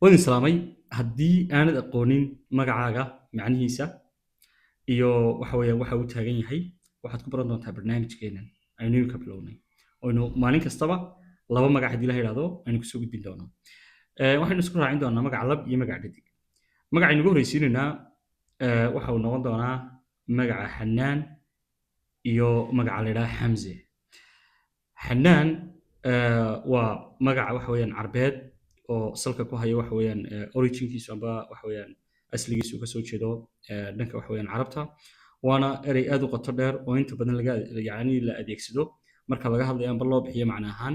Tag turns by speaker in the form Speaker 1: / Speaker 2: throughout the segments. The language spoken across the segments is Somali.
Speaker 1: وين سلامي هدي أنا أقولين مقعاقة معنيسا iyo waxa weeye waxa uu taagan yahay waxaad ku baran doontaa barnaamijkeenan aynu ka bilownay oo maalin kastaba laba magac hadii la yiraahdo aynu ku soo gudbin doono waxaynu isku raacin doonaa magac lab iyo magac dhadig magacaynu ugu horeysiinayna waxa uu noqon doonaa magaca Xanaan iyo magaca la yiraahdo Xamze Xanaan waa magaca waxa weeyaan Carbeed oo salka ku haya waxa weeyaan originkiisu amba waxa weeyaan asligiisu ka soo jeedo dhanka waxa weeyaan Carabta waana erey aad u qoto dheer oo inta badan laga la adeegsado marka laga hadlayo amba loo bixiyo macna ahaan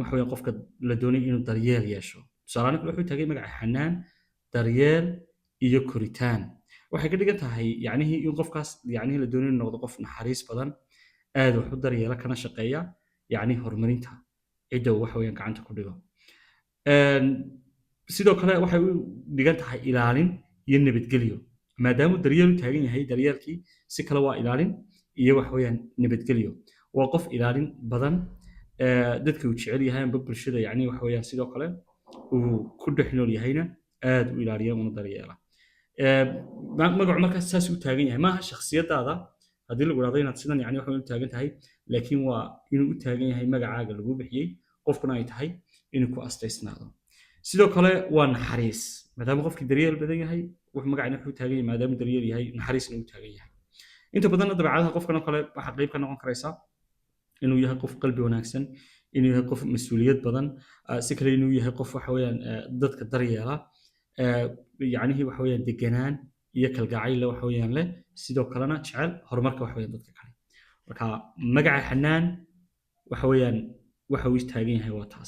Speaker 1: waxa weeyaan qofka la doonayo inuu daryeel yeesho tusaale wuxuu tagay magaca Xanaan daryeel iyo koritaan waxay ka dhigan tahay in qofkaas la doonayo inuu noqdo qof naxariis badan aad wax u daryeela kana shaqeeya horumarinta cidda waxa weeyaan gacanta ku dhigo sidoo kale waxay u dhigan tahay ilaalin iyo nabadgelyo maadaama daryeel u taagan yahay daryeelkii si kale waa ilaalin iyo wax weeyaan nabadgelyo waa qof ilaalin badan dadka uu jecel yahay amba bulshada wax weeyaan sidoo kale uu ku dhex nool yahayna aad u ilaaliya una daryeela magacu markaas saas u taagan yahay maaha shakhsiyadaada haddii lagu raado inaad sidan wax u taagan tahay laakiin waa inuu u taagan yahay magacaaga lagu bixiyay qofkuna ay tahay inuu ku asteysnaado sidoo kale waa naxariis maadaama qofkii daryeel badan yahay wuxuu magacana wuxuu taagan yahay maadaama daryeel yahay naxariisna uu taagan yahay inta badan dabeecadaha qofkan kale waxa qayb ka noqon karaysa inuu yahay qof qalbi wanaagsan inuu yahay qof mas'uuliyad badan si kale inuu yahay qof waxa weeyaan dadka daryeela waxa weeyaan deganaan iyo kalgacayl waxa weeyaan leh sidoo kalena jecel horumarka waxa weeyaan dadka kale marka magaca Xanaan waxa weeyaan waxa uu taagan yahay waa taas